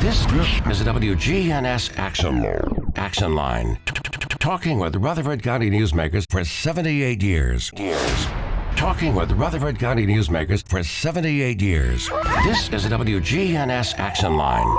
This is the WGNS Action Line. Talking with Rutherford County newsmakers for 78 years. Talking with Rutherford County newsmakers for 78 years. This is the WGNS Action Line.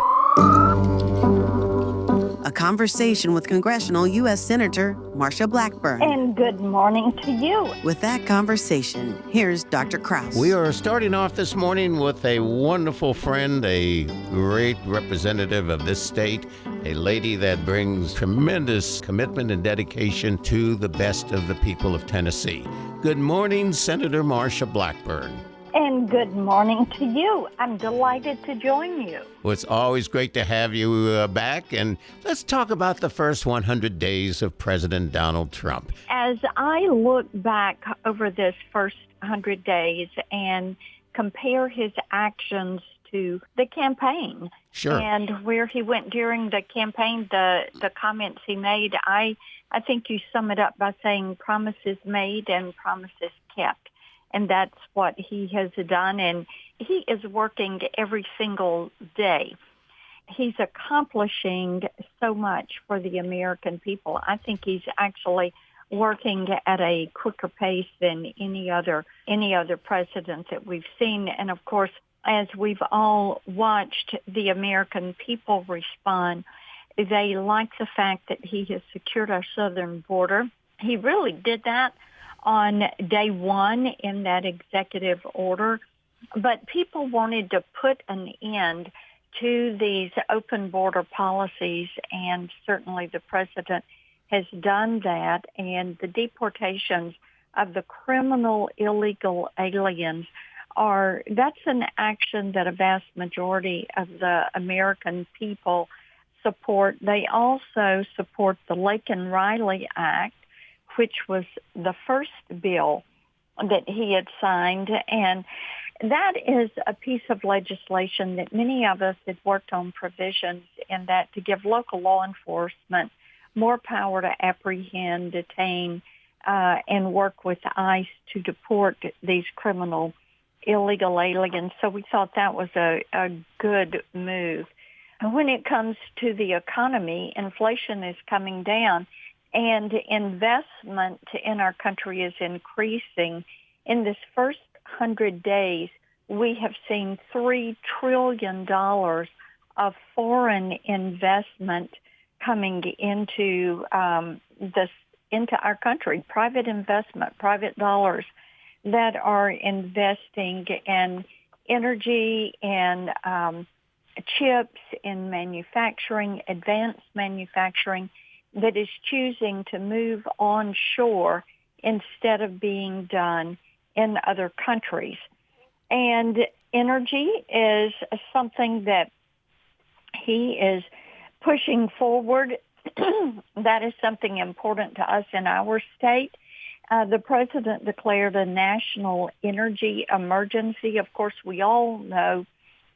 A conversation with Congressional U.S. Senator Marsha Blackburn. And good morning to you. With that conversation, here's Dr. Kraus. We are starting off this morning with a wonderful friend, a great representative of this state, a lady that brings tremendous commitment and dedication to the best of the people of Tennessee. Good morning, Senator Marsha Blackburn. And good morning to you. I'm delighted to join you. Well, it's always great to have you back. And let's talk about the first 100 days of President Donald Trump. As I look back over this first 100 days and compare his actions to the campaign, sure, and where he went during the campaign, the comments he made, I think you sum it up by saying promises made and promises kept. And that's what he has done, and he is working every single day. He's accomplishing so much for the American people. I think he's actually working at a quicker pace than any other president that we've seen. And of course, as we've all watched the American people respond, they like the fact that he has secured our southern border. He really did that on day one in that executive order. But people wanted to put an end to these open border policies, and certainly the president has done that. And the deportations of the criminal illegal aliens that's an action that a vast majority of the American people support. They also support the Lake and Riley Act, which was the first bill that he had signed. And that is a piece of legislation that many of us had worked on provisions in that to give local law enforcement more power to apprehend, detain, and work with ICE to deport these criminal illegal aliens. So we thought that was a good move. And when it comes to the economy, inflation is coming down, and investment in our country is increasing. In this first 100 days, we have seen $3 trillion of foreign investment coming into our country, private investment, private dollars that are investing in energy and chips, in manufacturing, advanced manufacturing, that is choosing to move onshore instead of being done in other countries. And energy is something that he is pushing forward. That is something important to us in our state. The president declared a national energy emergency. Of course, we all know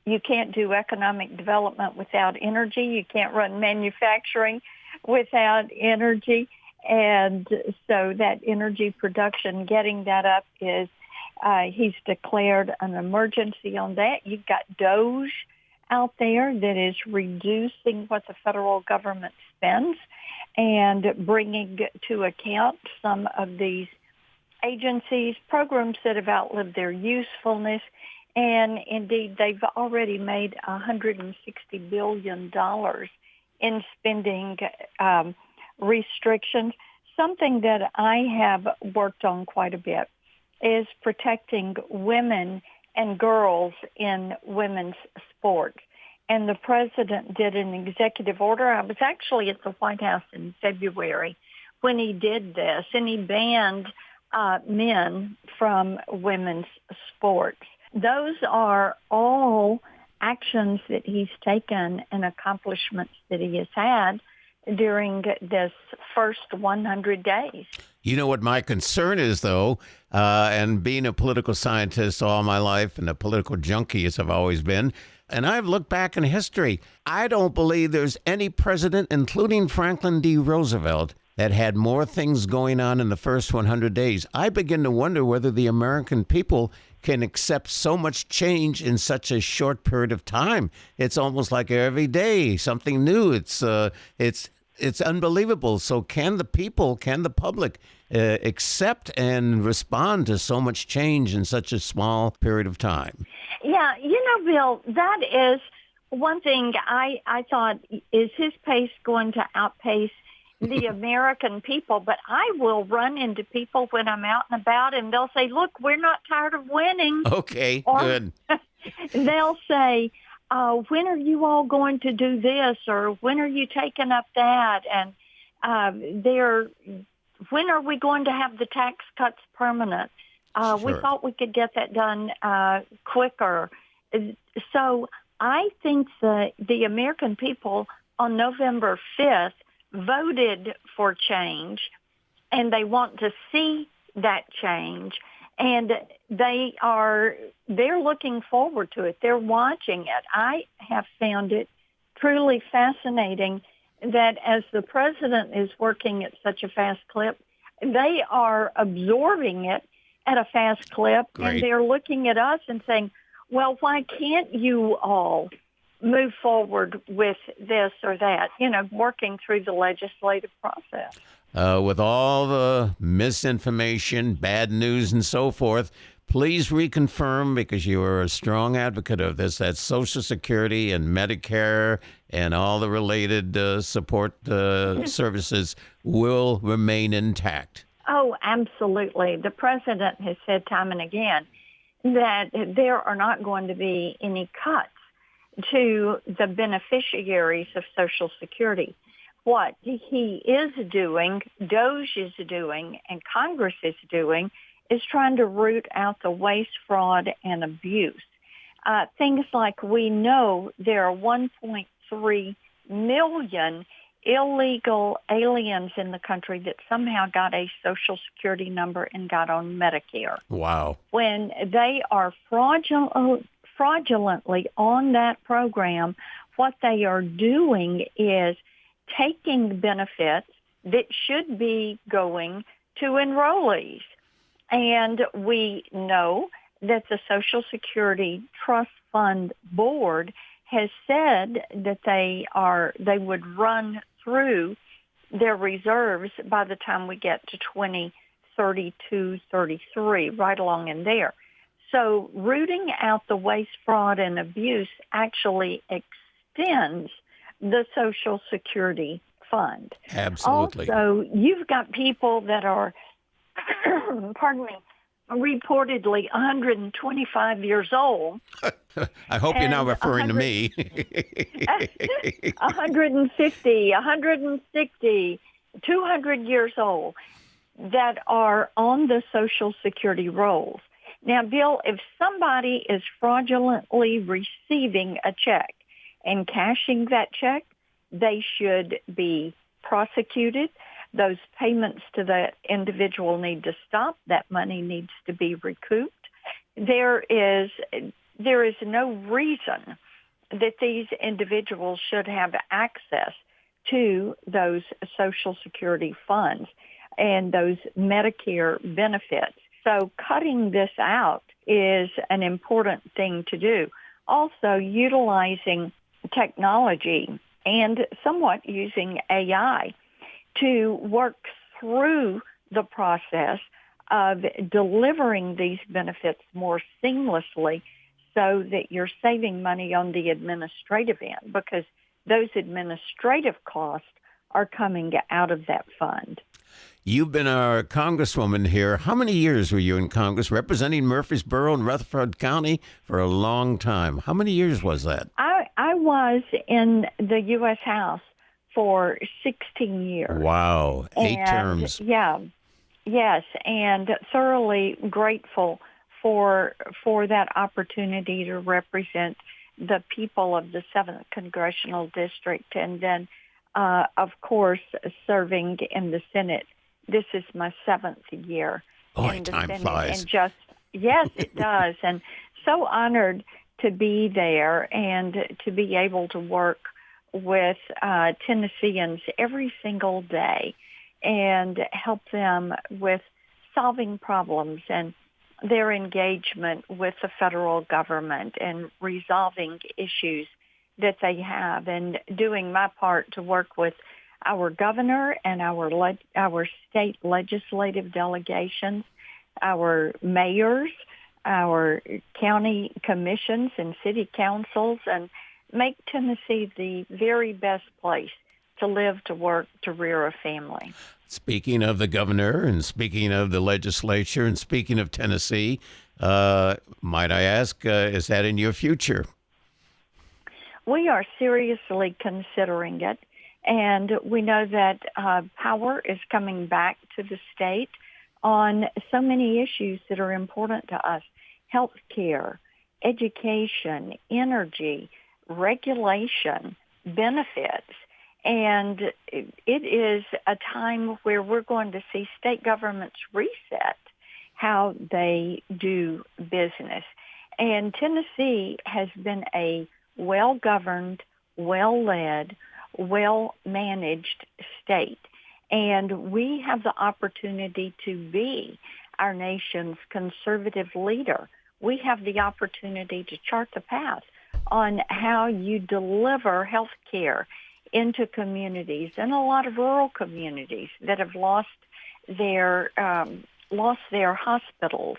you can't do economic development without energy. You can't run manufacturing without energy. And so that energy production, getting that up is, he's declared an emergency on that. You've got DOGE out there that is reducing what the federal government spends and bringing to account some of these agencies, programs that have outlived their usefulness. And indeed, they've already made $160 billion in spending restrictions. Something that I have worked on quite a bit is protecting women and girls in women's sports. And the president did an executive order. I was actually at the White House in February when he did this, and he banned men from women's sports. Those are all actions that he's taken and accomplishments that he has had during this first 100 days. You know what my concern is, though, and being a political scientist all my life and a political junkie as I've always been, and I've looked back in history, I don't believe there's any president, including Franklin D. Roosevelt, that had more things going on in the first 100 days. I begin to wonder whether the American people can accept so much change in such a short period of time. It's almost like every day something new. It's unbelievable. So can the public accept and respond to so much change in such a small period of time? Yeah, Bill, that is one thing I thought, is his pace going to outpace the American people? But I will run into people when I'm out and about, and they'll say, look, we're not tired of winning. Okay, or good. They'll say, when are you all going to do this? Or when are you taking up that? And when are we going to have the tax cuts permanent? We Sure. thought we could get that done quicker. So I think that the American people on November 5th voted for change, and they want to see that change, and they're looking forward to it. They're watching it. I have found it truly fascinating that as the president is working at such a fast clip, they are absorbing it at a fast clip, Great. and they're looking at us and saying, well, why can't you all move forward with this or that, working through the legislative process. With all the misinformation, bad news, and so forth, please reconfirm, because you are a strong advocate of this, that Social Security and Medicare and all the related support services will remain intact. Oh, absolutely. The president has said time and again that there are not going to be any cuts to the beneficiaries of Social Security. What he is doing, DOGE is doing, and Congress is doing, is trying to root out the waste, fraud, and abuse. Things like, we know there are 1.3 million illegal aliens in the country that somehow got a Social Security number and got on Medicare. Wow. When they are fraudulently on that program, what they are doing is taking benefits that should be going to enrollees. And we know that the Social Security Trust Fund Board has said that they would run through their reserves by the time we get to 2032, 33, right along in there. So rooting out the waste, fraud, and abuse actually extends the Social Security Fund. Absolutely. Also, you've got people that are, pardon me, reportedly 125 years old. I hope you're not referring to me. 150, 160, 200 years old that are on the Social Security rolls. Now, Bill, if somebody is fraudulently receiving a check and cashing that check, they should be prosecuted. Those payments to the individual need to stop. That money needs to be recouped. There is no reason that these individuals should have access to those Social Security funds and those Medicare benefits. So cutting this out is an important thing to do. Also, utilizing technology and somewhat using AI to work through the process of delivering these benefits more seamlessly so that you're saving money on the administrative end, because those administrative costs are coming out of that fund. You've been a congresswoman here. How many years were you in Congress representing Murfreesboro and Rutherford County? For a long time. How many years was that? I was in the U.S. House for 16 years. Wow. 8 terms. Yeah. Yes, and thoroughly grateful for that opportunity to represent the people of the 7th Congressional District, and then, of course, serving in the Senate. This is my 7th year in the time Senate. flies. And yes, it does. And so honored to be there and to be able to work with Tennesseans every single day and help them with solving problems and their engagement with the federal government and resolving issues that they have, and doing my part to work with our governor and our state legislative delegations, our mayors, our county commissions and city councils, and make Tennessee the very best place to live, to work, to rear a family. Speaking of the governor and speaking of the legislature and speaking of Tennessee, might I ask, is that in your future? We are seriously considering it, and we know that power is coming back to the state on so many issues that are important to us: health care, education, energy, regulation, benefits. And it is a time where we're going to see state governments reset how they do business. And Tennessee has been a well-governed, well-led, well-managed state. And we have the opportunity to be our nation's conservative leader. We have the opportunity to chart the path on how you deliver health care into communities, and a lot of rural communities that have lost their hospitals,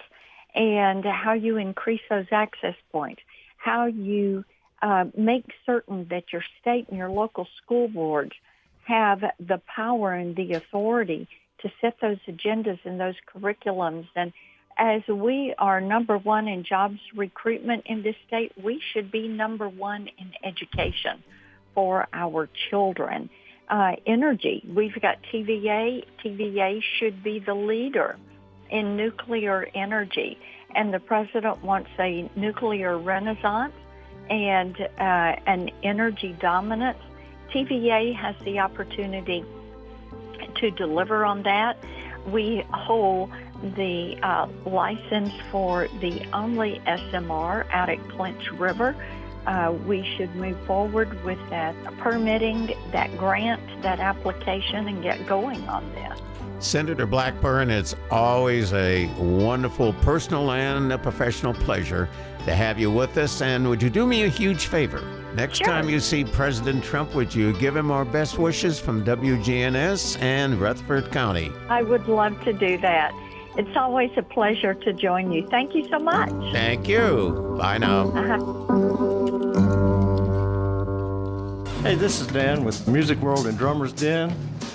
and how you increase those access points, how you make certain that your state and your local school boards have the power and the authority to set those agendas and those curriculums. And as we are number one in jobs recruitment in this state, we should be number one in education for our children. Energy, we've got TVA. TVA should be the leader in nuclear energy. And the president wants a nuclear renaissance and an energy dominance. TVA has the opportunity to deliver on that. We hold the license for the only SMR out at Clinch River. We should move forward with that permitting, that grant, that application, and get going on this. Senator Blackburn, it's always a wonderful personal and a professional pleasure to have you with us. And would you do me a huge favor? Next time you see President Trump, would you give him our best wishes from WGNS and Rutherford County? I would love to do that. It's always a pleasure to join you. Thank you so much. Thank you. Bye now. Hey, this is Dan with Music World and Drummers Den.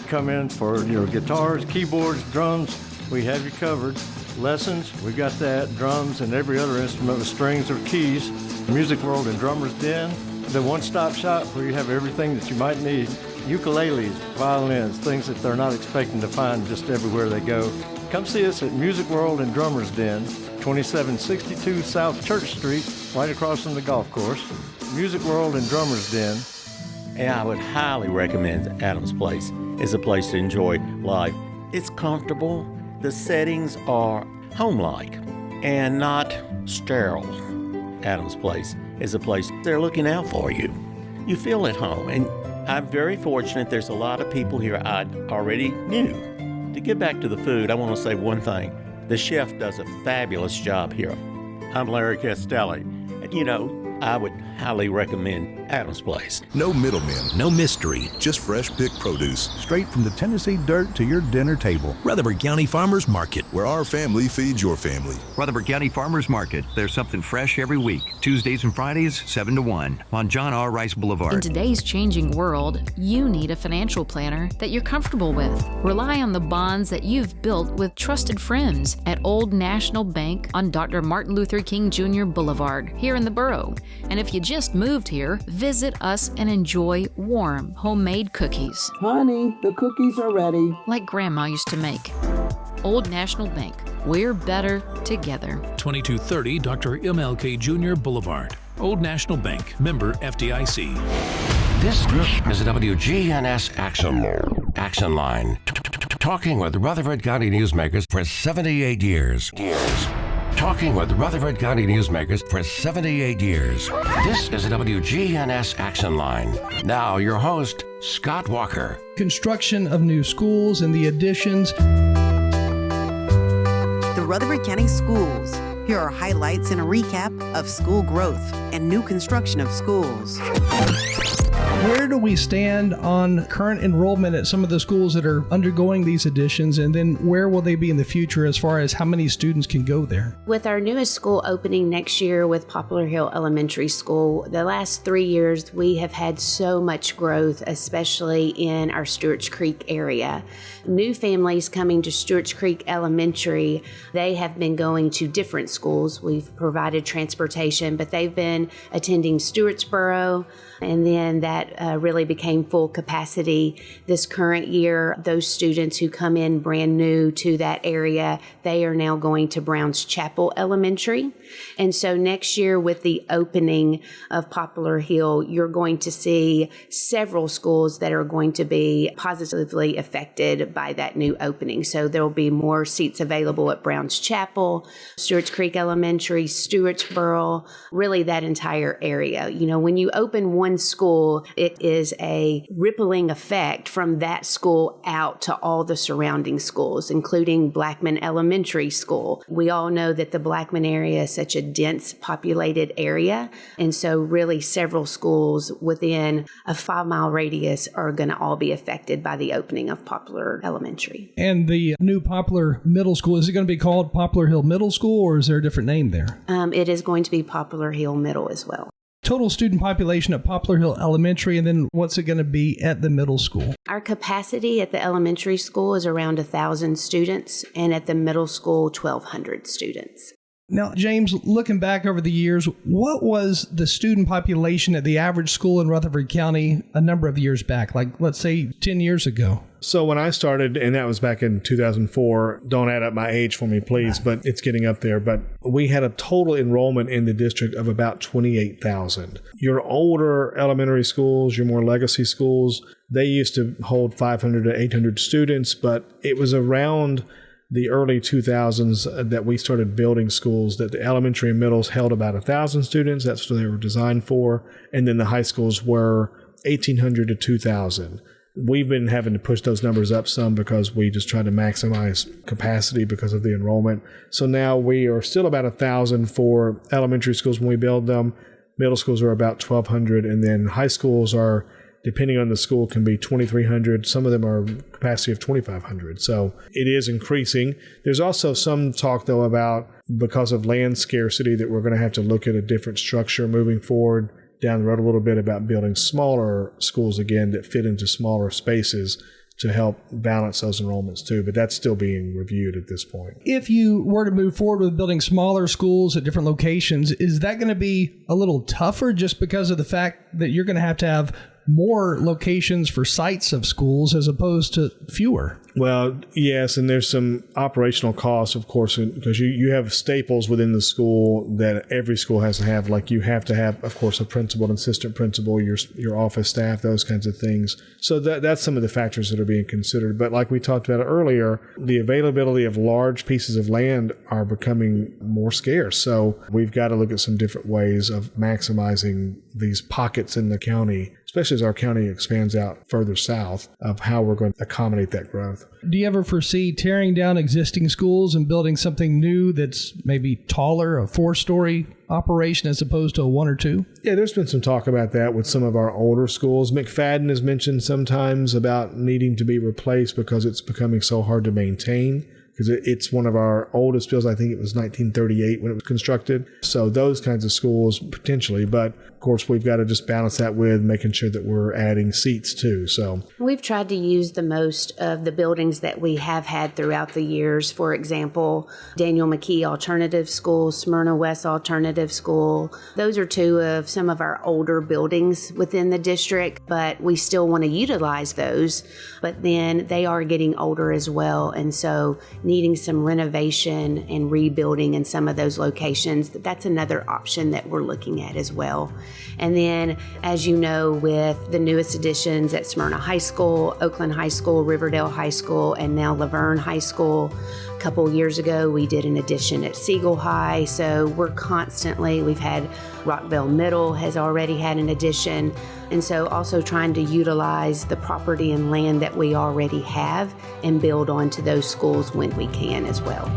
Come in for your guitars, keyboards, drums. We have you covered. Lessons, we got that. Drums and every other instrument with strings or keys. Music World and Drummers Den. The one-stop shop where you have everything that you might need. Ukuleles, violins, things that they're not expecting to find just everywhere they go. Come see us at Music World and Drummers Den, 2762 South Church Street, right across from the golf course. Music World and Drummers Den. And I would highly recommend Adams Place. It's a place to enjoy life. It's comfortable. The settings are home-like and not sterile. Adams Place is a place they're looking out for you. You feel at home, and I'm very fortunate there's a lot of people here I already knew. To get back to the food, I want to say one thing. The chef does a fabulous job here. I'm Larry Castelli, and I would highly recommend Adams Place. No middlemen, no mystery, just fresh picked produce. Straight from the Tennessee dirt to your dinner table. Rutherford County Farmers Market, where our family feeds your family. Rutherford County Farmers Market. There's something fresh every week. Tuesdays and Fridays, 7 to 1 on John R. Rice Boulevard. In today's changing world, you need a financial planner that you're comfortable with. Rely on the bonds that you've built with trusted friends at Old National Bank on Dr. Martin Luther King Jr. Boulevard, here in the borough. And if you just moved here, visit us and enjoy warm, homemade cookies. Honey, the cookies are ready. Like Grandma used to make. Old National Bank. We're better together. 2230 Dr. MLK Jr. Boulevard. Old National Bank. Member FDIC. This is a WGNS Action Line. Talking with Rutherford County newsmakers for 78 years. Talking with Rutherford County newsmakers for 78 years. This is a WGNS Action Line. Now your host, Scott Walker. Construction of new schools and the additions the Rutherford County Schools. Here are highlights and a recap of school growth and new construction of schools. Where do we stand on current enrollment at some of the schools that are undergoing these additions, and then where will they be in the future as far as how many students can go there? With our newest school opening next year with Poplar Hill Elementary School, the last 3 years we have had so much growth, especially in our Stewart's Creek area. New families coming to Stewart's Creek Elementary, they have been going to different schools. We've provided transportation, but they've been attending Stewartsboro, and then that really became full capacity this current year. Those students who come in brand new to that area, they are now going to Browns Chapel Elementary. And so next year with the opening of Poplar Hill, you're going to see several schools that are going to be positively affected by that new opening. So there will be more seats available at Browns Chapel, Stewart's Creek Elementary, Stewartsboro, really that entire area. You know, when you open one school, it is a rippling effect from that school out to all the surrounding schools, including Blackman Elementary School. We all know that the Blackman area is such a dense populated area, and so really several schools within a 5-mile radius are going to all be affected by the opening of Poplar Elementary. And the new Poplar Middle School, is it going to be called Poplar Hill Middle School, or is there a different name there? It is going to be Poplar Hill Middle as well. Total student population at Poplar Hill Elementary, and then what's it going to be at the middle school? Our capacity at the elementary school is around 1,000 students, and at the middle school, 1,200 students. Now, James, looking back over the years, what was the student population at the average school in Rutherford County a number of years back, like let's say 10 years ago? So when I started, and that was back in 2004, don't add up my age for me, please, but it's getting up there. But we had a total enrollment in the district of about 28,000. Your older elementary schools, your more legacy schools, they used to hold 500 to 800 students, but it was around the early 2000s that we started building schools that the elementary and middles held about 1,000 students. That's what they were designed for. And then the high schools were 1,800 to 2,000. We've been having to push those numbers up some because we just try to maximize capacity because of the enrollment. So now we are still about 1,000 for elementary schools when we build them. Middle schools are about 1,200, and then high schools are, depending on the school, can be 2,300. Some of them are capacity of 2,500. So it is increasing. There's also some talk, though, about because of land scarcity that we're going to have to look at a different structure moving forward down the road a little bit about building smaller schools again that fit into smaller spaces to help balance those enrollments too. But that's still being reviewed at this point. If you were to move forward with building smaller schools at different locations, is that going to be a little tougher just because of the fact that you're going to have more locations for sites of schools as opposed to fewer? Well, yes, and there's some operational costs, of course, because you have staples within the school that every school has to have. Like you have to have, of course, a principal, an assistant principal, your office staff, those kinds of things. So that's some of the factors that are being considered. But like we talked about earlier, the availability of large pieces of land are becoming more scarce. So we've got to look at some different ways of maximizing these pockets in the county, especially as our county expands out further south, of how we're going to accommodate that growth. Do you ever foresee tearing down existing schools and building something new that's maybe taller, a 4-story operation as opposed to a 1 or 2? Yeah, there's been some talk about that with some of our older schools. McFadden has mentioned sometimes about needing to be replaced because it's becoming so hard to maintain. Because it's one of our oldest builds. I think it was 1938 when it was constructed. So those kinds of schools potentially, but of course we've got to just balance that with making sure that we're adding seats too. So we've tried to use the most of the buildings that we have had throughout the years. For example, Daniel McKee Alternative School, Smyrna West Alternative School. Those are 2 of some of our older buildings within the district, but we still want to utilize those. But then they are getting older as well, and so needing some renovation and rebuilding in some of those locations, that's another option that we're looking at as well. And then, as you know, with the newest additions at Smyrna High School, Oakland High School, Riverdale High School, and now Laverne High School, a couple years ago we did an addition at Siegel High. So we've had Rockville Middle has already had an addition. And so also trying to utilize the property and land that we already have and build onto those schools when we can as well.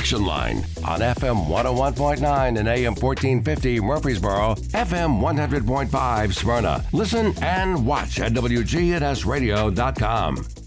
Action Line on FM 101.9 and AM 1450 Murfreesboro, FM 100.5 Smyrna. Listen and watch at WGNSradio.com.